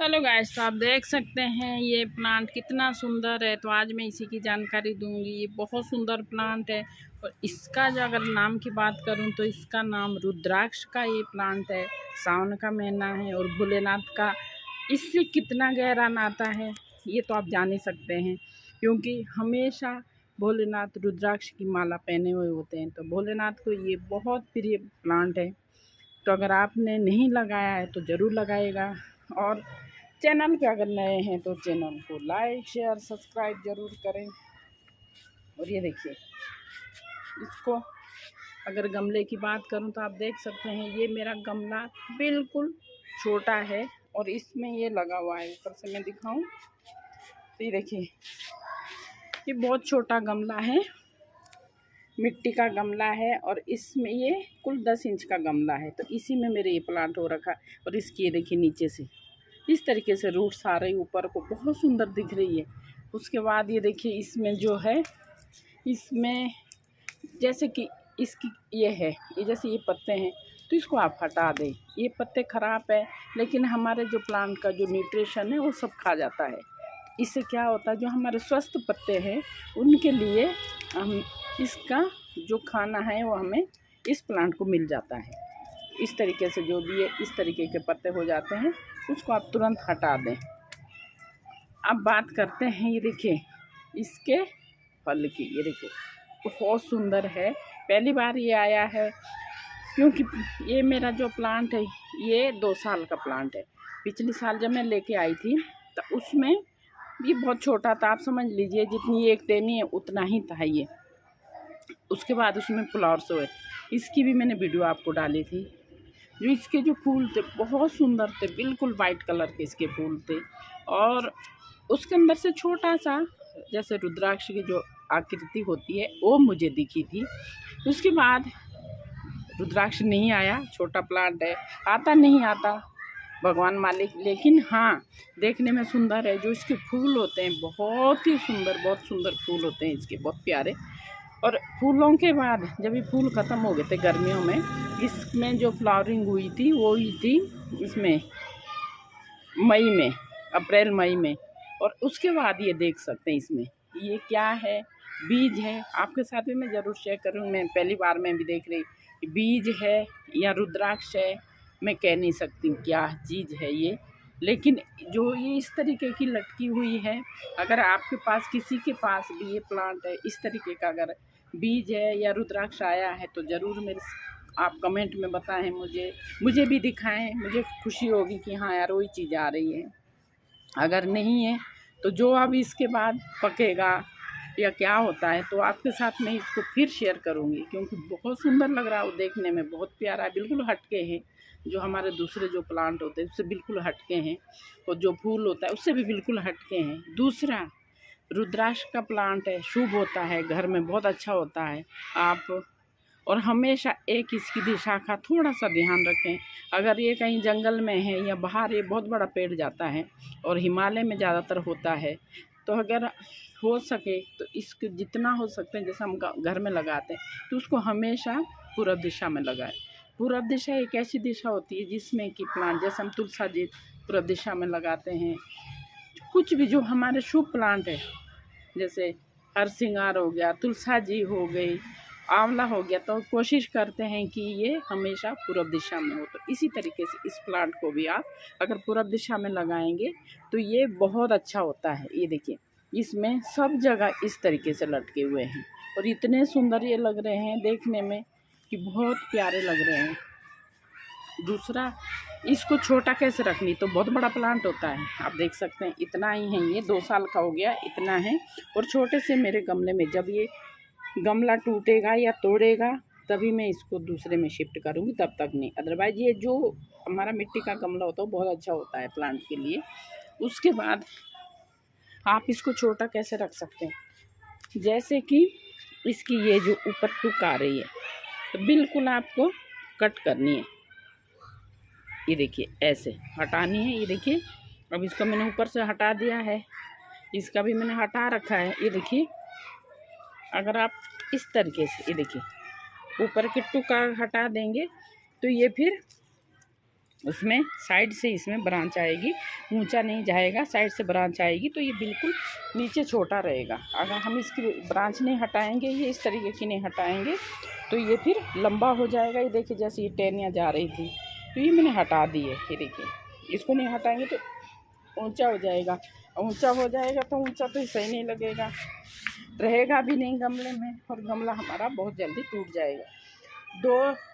Hello guys, तो आप देख सकते हैं ये प्लांट कितना सुंदर है। तो आज मैं इसी की जानकारी दूंगी। ये बहुत सुंदर प्लांट है और इसका जो अगर नाम की बात करूं तो इसका नाम रुद्राक्ष का ये प्लांट है। सावन का महीना है और भोलेनाथ का इससे कितना गहरा नाता है ये तो आप जान ही सकते हैं, क्योंकि हमेशा भोलेनाथ रुद्राक्ष की माला पहने हुए होते हैं। तो भोलेनाथ को ये बहुत प्रिय प्लांट है। तो अगर आपने नहीं लगाया है तो ज़रूर लगाएगा। और चैनल पे अगर नए हैं तो चैनल को लाइक शेयर सब्सक्राइब ज़रूर करें। और ये देखिए, इसको अगर गमले की बात करूं तो आप देख सकते हैं ये मेरा गमला बिल्कुल छोटा है और इसमें ये लगा हुआ है। ऊपर से मैं दिखाऊं तो ये देखिए, ये बहुत छोटा गमला है, मिट्टी का गमला है और इसमें ये कुल 10 इंच का गमला है। तो इसी में मेरे ये प्लांट हो रखा है। और इसकी ये देखिए नीचे से इस तरीके से रूट्स आ रही ऊपर को, बहुत सुंदर दिख रही है। उसके बाद ये देखिए इसमें जो है, इसमें जैसे कि इसकी ये है, ये जैसे ये पत्ते हैं तो इसको आप हटा दें। ये पत्ते ख़राब है लेकिन हमारे जो प्लांट का जो न्यूट्रिशन है वो सब खा जाता है। इससे क्या होता है, जो हमारे स्वस्थ पत्ते हैं उनके लिए हम इसका जो खाना है वो हमें इस प्लांट को मिल जाता है। इस तरीके से जो भी है इस तरीके के पत्ते हो जाते हैं, उसको आप तुरंत हटा दें। अब बात करते हैं, ये देखिए इसके फल की। ये देखिए बहुत सुंदर है, पहली बार ये आया है क्योंकि ये मेरा जो प्लांट है ये 2 साल का प्लांट है। पिछले साल जब मैं लेके आई थी तो उसमें ये बहुत छोटा था, आप समझ लीजिए जितनी एक टेनी है उतना ही था ये। उसके बाद उसमें फ्लावर्स हुए। इसकी भी मैंने वीडियो आपको डाली थी। जो इसके जो फूल थे बहुत सुंदर थे, बिल्कुल वाइट कलर के इसके फूल थे और उसके अंदर से छोटा सा जैसे रुद्राक्ष की जो आकृति होती है वो मुझे दिखी थी। उसके बाद रुद्राक्ष नहीं आया, छोटा प्लांट है, आता नहीं आता भगवान मालिक, लेकिन हाँ देखने में सुंदर है। जो इसके फूल होते हैं बहुत ही सुंदर, बहुत सुंदर फूल होते हैं इसके, बहुत प्यारे। और फूलों के बाद जब ये फूल ख़त्म हो गए थे गर्मियों में, इसमें जो फ्लावरिंग हुई थी वो हुई थी इसमें मई में, अप्रैल मई में। और उसके बाद ये देख सकते हैं इसमें ये क्या है, बीज है। आपके साथ भी मैं ज़रूर शेयर करूँ, मैं पहली बार में भी देख रही, बीज है या रुद्राक्ष है मैं कह नहीं सकती क्या चीज़ है ये। लेकिन जो ये इस तरीके की लटकी हुई है, अगर आपके पास किसी के पास भी ये प्लांट है इस तरीके का, अगर बीज है या रुद्राक्ष आया है तो ज़रूर मेरे आप कमेंट में बताएं, मुझे भी दिखाएं। मुझे खुशी होगी कि हाँ यार वही चीज़ आ रही है। अगर नहीं है तो जो अब इसके बाद पकेगा या क्या होता है तो आपके साथ मैं इसको फिर शेयर करूँगी, क्योंकि बहुत सुंदर लग रहा है वो, देखने में बहुत प्यारा है, बिल्कुल हटके हैं। जो हमारे दूसरे जो प्लांट होते हैं उससे बिल्कुल हटके हैं और जो फूल होता है उससे भी बिल्कुल हटके हैं। दूसरा रुद्राक्ष का प्लांट है, शुभ होता है, घर में बहुत अच्छा होता है। आप और हमेशा एक इसकी दिशा का थोड़ा सा ध्यान रखें। अगर ये कहीं जंगल में है या बाहर, ये बहुत बड़ा पेड़ जाता है और हिमालय में ज़्यादातर होता है, तो अगर हो सके तो इसको जितना हो सकते हैं, जैसे हम घर में लगाते हैं तो उसको हमेशा पूरब दिशा में लगाएं। पूरब दिशा एक ऐसी दिशा होती है जिसमें कि प्लांट, जैसे हम तुलसा जी पूरब दिशा में लगाते हैं। कुछ भी जो हमारे शुभ प्लांट है, जैसे हरसिंगार हो गया, तुलसा जी हो गई, आंवला हो गया, तो कोशिश करते हैं कि ये हमेशा पूरब दिशा में हो। तो इसी तरीके से इस प्लांट को भी आप अगर पूरब दिशा में लगाएंगे तो ये बहुत अच्छा होता है। ये देखिए इसमें सब जगह इस तरीके से लटके हुए हैं और इतने सुंदर ये लग रहे हैं देखने में कि बहुत प्यारे लग रहे हैं। दूसरा, इसको छोटा कैसे रखनी, तो बहुत बड़ा प्लांट होता है, आप देख सकते हैं इतना ही है, ये 2 साल का हो गया, इतना है। और छोटे से मेरे गमले में जब ये गमला टूटेगा या तोड़ेगा तभी मैं इसको दूसरे में शिफ्ट करूँगी, तब तक नहीं। अदरवाइज़ ये जो हमारा मिट्टी का गमला होता है वो बहुत अच्छा होता है प्लांट के लिए। उसके बाद आप इसको छोटा कैसे रख सकते हैं, जैसे कि इसकी ये जो ऊपर टुक आ रही है तो बिल्कुल आपको कट करनी है। ये देखिए ऐसे हटानी है। ये देखिए अब इसको मैंने ऊपर से हटा दिया है, इसका भी मैंने हटा रखा है। ये देखिए अगर आप इस तरीके से, ये देखिए ऊपर की टुका हटा देंगे तो ये फिर उसमें साइड से इसमें ब्रांच आएगी, ऊंचा नहीं जाएगा, साइड से ब्रांच आएगी तो ये बिल्कुल नीचे छोटा रहेगा। अगर हम इसकी ब्रांच नहीं हटाएंगे, ये इस तरीके की नहीं हटाएंगे तो ये फिर लंबा हो जाएगा। ये देखिए जैसे ये टहनियाँ जा रही थी तो ये मैंने हटा दी है। ये देखिए, इसको नहीं हटाएंगे तो ऊंचा हो जाएगा, ऊंचा हो जाएगा तो ऊंचा तो सही नहीं लगेगा, रहेगा भी नहीं गमले में, और गमला हमारा बहुत जल्दी टूट जाएगा।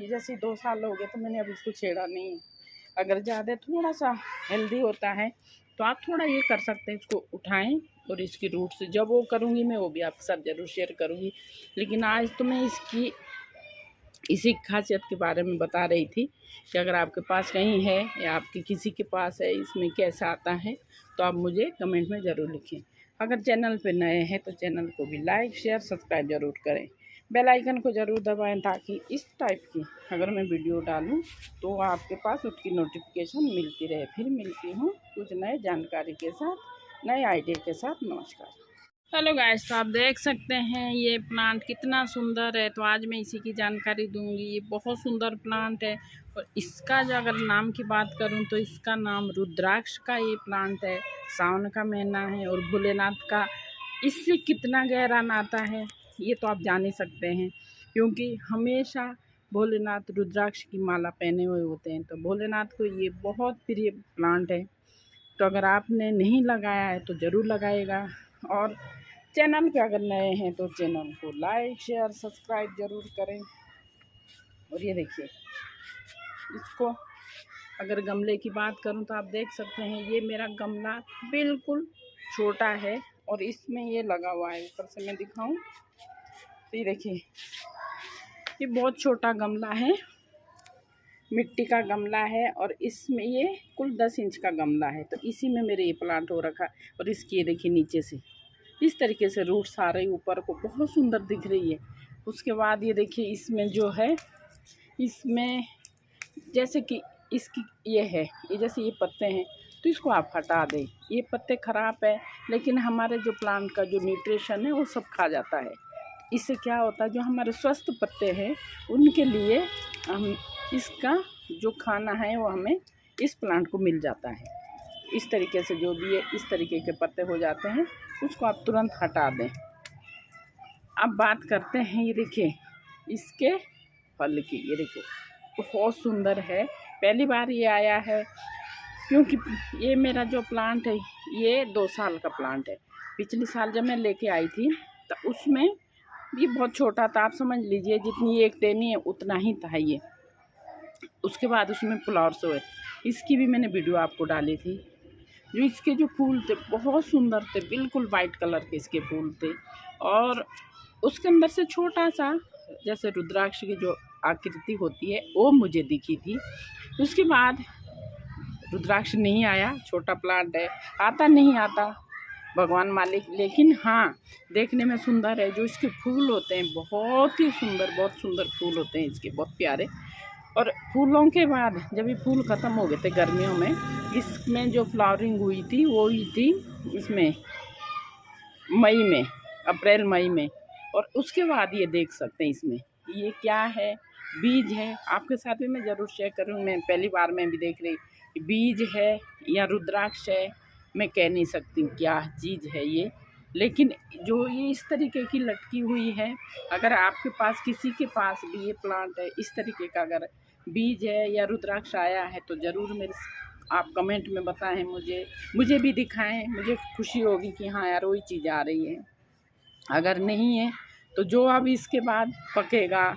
जैसे 2 साल हो गए तो मैंने अब इसको छेड़ा नहीं है। अगर ज़्यादा थोड़ा सा हेल्दी होता है तो आप थोड़ा ये कर सकते हैं, इसको उठाएं और इसकी रूट से जब वो करूँगी मैं वो भी आपके साथ ज़रूर शेयर करूँगी। लेकिन आज तो मैं इसकी इसी खासियत के बारे में बता रही थी कि अगर आपके पास कहीं है या आपके किसी के पास है, इसमें कैसा आता है तो आप मुझे कमेंट में ज़रूर लिखें। अगर चैनल पे नए हैं तो चैनल को भी लाइक शेयर सब्सक्राइब ज़रूर करें, बेल आइकन को ज़रूर दबाएं ताकि इस टाइप की अगर मैं वीडियो डालूं तो आपके पास उसकी नोटिफिकेशन मिलती रहे। फिर मिलती हूँ कुछ नए जानकारी के साथ, नए आइडिया के साथ। नमस्कार। हेलो गाइस, तो आप देख सकते हैं ये प्लांट कितना सुंदर है, तो आज मैं इसी की जानकारी दूंगी। ये बहुत सुंदर प्लांट है और इसका जो अगर नाम की बात करूं तो इसका नाम रुद्राक्ष का ये प्लांट है। सावन का महीना है और भोलेनाथ का इससे कितना गहरा नाता है ये तो आप जान ही सकते हैं, क्योंकि हमेशा भोलेनाथ रुद्राक्ष की माला पहने हुए होते हैं। तो भोलेनाथ को ये बहुत प्रिय प्लांट है। तो अगर आपने नहीं लगाया है तो ज़रूर लगाएगा, और चैनल पे अगर नए हैं तो चैनल को लाइक शेयर सब्सक्राइब ज़रूर करें। और ये देखिए, इसको अगर गमले की बात करूं तो आप देख सकते हैं ये मेरा गमला बिल्कुल छोटा है और इसमें ये लगा हुआ है। ऊपर से मैं दिखाऊं तो ये देखिए, ये बहुत छोटा गमला है, मिट्टी का गमला है और इसमें ये कुल 10 इंच का गमला है। तो इसी में मेरे ये प्लांट हो रखा है। और इसकी ये देखिए नीचे से इस तरीके से रूट्स आ रही ऊपर को, बहुत सुंदर दिख रही है। उसके बाद ये देखिए इसमें जो है, इसमें जैसे कि इसकी ये जैसे ये पत्ते हैं तो इसको आप हटा दें। ये पत्ते ख़राब है लेकिन हमारे जो प्लांट का जो न्यूट्रिशन है वो सब खा जाता है। इससे क्या होता है, जो हमारे स्वस्थ पत्ते हैं उनके लिए हम इसका जो खाना है वो हमें इस प्लांट को मिल जाता है। इस तरीके से जो भी है इस तरीके के पत्ते हो जाते हैं, उसको आप तुरंत हटा दें। अब बात करते हैं, ये देखिए इसके फल की, ये देखिए बहुत सुंदर है। पहली बार ये आया है क्योंकि ये मेरा जो प्लांट है ये 2 साल का प्लांट है। पिछले साल जब मैं लेके आई थी तो उसमें ये बहुत छोटा था, आप समझ लीजिए जितनी एक टहनी है उतना ही था ये। उसके बाद उसमें फ्लावर्स हुए, इसकी भी मैंने वीडियो आपको डाली थी। जो इसके जो फूल थे बहुत सुंदर थे, बिल्कुल वाइट कलर के इसके फूल थे और उसके अंदर से छोटा सा जैसे रुद्राक्ष की जो आकृति होती है वो मुझे दिखी थी। उसके बाद रुद्राक्ष नहीं आया, छोटा प्लांट है, आता नहीं आता भगवान मालिक, लेकिन हाँ देखने में सुंदर है। जो इसके फूल होते हैं बहुत ही सुंदर, बहुत सुंदर फूल होते हैं इसके, बहुत प्यारे। और फूलों के बाद जब ये फूल ख़त्म हो गए थे गर्मियों में, इसमें जो फ्लावरिंग हुई थी वो हुई थी इसमें मई में, अप्रैल मई में। और उसके बाद ये देख सकते हैं इसमें ये क्या है, बीज है। आपके साथ भी मैं ज़रूर शेयर करूँ, मैं पहली बार मैं भी देख रही, बीज है या रुद्राक्ष है मैं कह नहीं सकती क्या चीज़ है ये। लेकिन जो ये इस तरीके की लटकी हुई है, अगर आपके पास किसी के पास भी ये प्लांट है इस तरीके का, अगर बीज है या रुद्राक्ष आया है तो ज़रूर मेरे आप कमेंट में बताएं, मुझे भी दिखाएं, मुझे खुशी होगी कि हाँ यार वही चीज़ आ रही है। अगर नहीं है तो जो अब इसके बाद पकेगा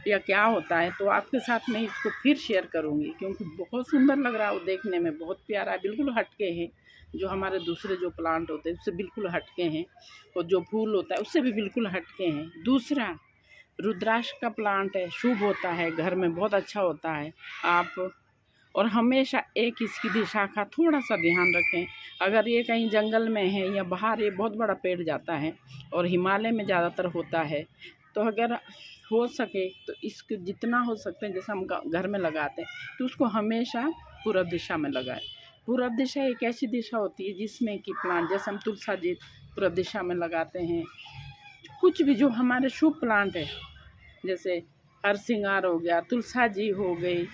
या क्या होता है तो आपके साथ मैं इसको फिर शेयर करूँगी, क्योंकि बहुत सुंदर लग रहा है वो, देखने में बहुत प्यारा है, बिल्कुल हटके हैं जो हमारे दूसरे जो प्लांट होते हैं उससे बिल्कुल हटके हैं, और जो फूल होता है उससे भी बिल्कुल हटके हैं। दूसरा रुद्राक्ष का प्लांट है, शुभ होता है, घर में बहुत अच्छा होता है। आप और हमेशा एक इसकी दिशा का थोड़ा सा ध्यान रखें। अगर ये कहीं जंगल में है या बाहर, ये बहुत बड़ा पेड़ जाता है और हिमालय में ज़्यादातर होता है, तो अगर हो सके तो इसको जितना हो सकते हैं, जैसे हम घर में लगाते हैं तो उसको हमेशा पूरब दिशा में लगाएं। पूरब दिशा एक ऐसी दिशा होती है जिसमें कि प्लांट, जैसे हम तुलसा जी पूरब दिशा में लगाते हैं। कुछ भी जो हमारे शुभ प्लांट है, जैसे हर सिंगार हो गया, तुलसा जी हो गई,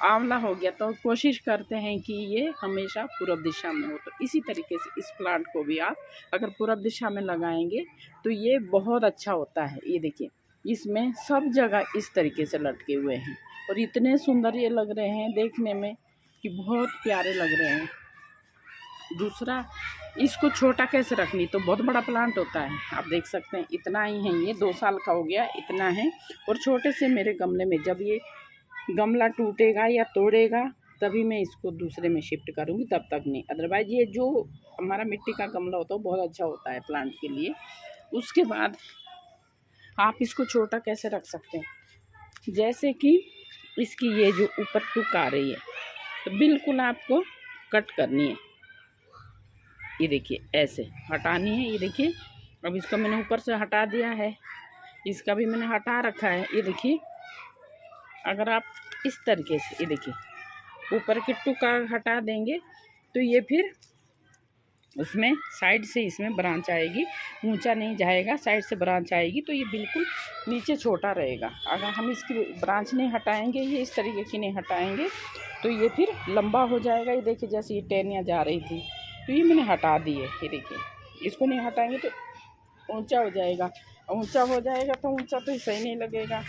आंवला हो गया, तो कोशिश करते हैं कि ये हमेशा पूर्व दिशा में हो। तो इसी तरीके से इस प्लांट को भी आप अगर पूर्व दिशा में लगाएंगे तो ये बहुत अच्छा होता है। ये देखिए, इसमें सब जगह इस तरीके से लटके हुए हैं और इतने सुंदर ये लग रहे हैं देखने में कि बहुत प्यारे लग रहे हैं। दूसरा, इसको छोटा कैसे रखनी, तो बहुत बड़ा प्लांट होता है, आप देख सकते हैं इतना ही है, ये 2 साल का हो गया, इतना है। और छोटे से मेरे गमले में जब ये गमला टूटेगा या तोड़ेगा तभी मैं इसको दूसरे में शिफ्ट करूँगी, तब तक नहीं। अदरवाइज़ ये जो हमारा मिट्टी का गमला होता है वो बहुत अच्छा होता है प्लांट के लिए। उसके बाद आप इसको छोटा कैसे रख सकते हैं, जैसे कि इसकी ये जो ऊपर टुक आ रही है तो बिल्कुल आपको कट करनी है। ये देखिए ऐसे हटानी है। ये देखिए, अब इसको मैंने ऊपर से हटा दिया है, इसका भी मैंने हटा रखा है। ये देखिए, अगर आप इस तरीके से ये देखिए ऊपर की टुका हटा देंगे तो ये फिर उसमें साइड से इसमें ब्रांच आएगी, ऊंचा नहीं जाएगा, साइड से ब्रांच आएगी तो ये बिल्कुल नीचे छोटा रहेगा। अगर हम इसकी ब्रांच नहीं हटाएंगे, ये इस तरीके की नहीं हटाएंगे तो ये फिर लंबा हो जाएगा। ये देखिए, जैसे ये टहनियाँ जा रही थी तो ये मैंने हटा दी है। ये देखिए, इसको नहीं हटाएंगे तो ऊंचा हो जाएगा, ऊंचा हो जाएगा तो ऊंचा तो सही नहीं लगेगा,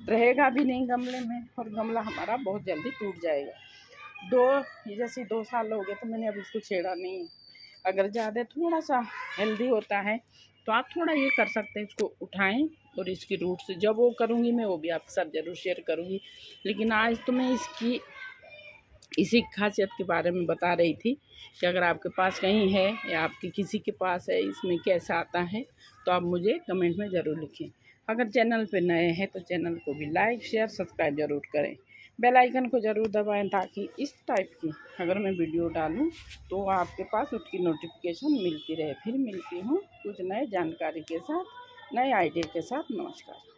रहेगा भी नहीं गमले में और गमला हमारा बहुत जल्दी टूट जाएगा। जैसे 2 साल हो गए तो मैंने अब इसको छेड़ा नहीं है। अगर ज़्यादा थोड़ा सा हेल्दी होता है तो आप थोड़ा ये कर सकते हैं, इसको उठाएं और इसकी रूट से जब वो करूँगी मैं वो भी आपके साथ ज़रूर शेयर करूँगी। लेकिन आज तो मैं इसकी इसी खासियत के बारे में बता रही थी कि अगर आपके पास कहीं है या आपके किसी के पास है, इसमें कैसा आता है तो आप मुझे कमेंट में ज़रूर लिखें। अगर चैनल पे नए हैं तो चैनल को भी लाइक शेयर सब्सक्राइब ज़रूर करें, बेल आइकन को ज़रूर दबाएं ताकि इस टाइप की अगर मैं वीडियो डालूं तो आपके पास उसकी नोटिफिकेशन मिलती रहे। फिर मिलती हूँ कुछ नए जानकारी के साथ, नए आइडिया के साथ। नमस्कार।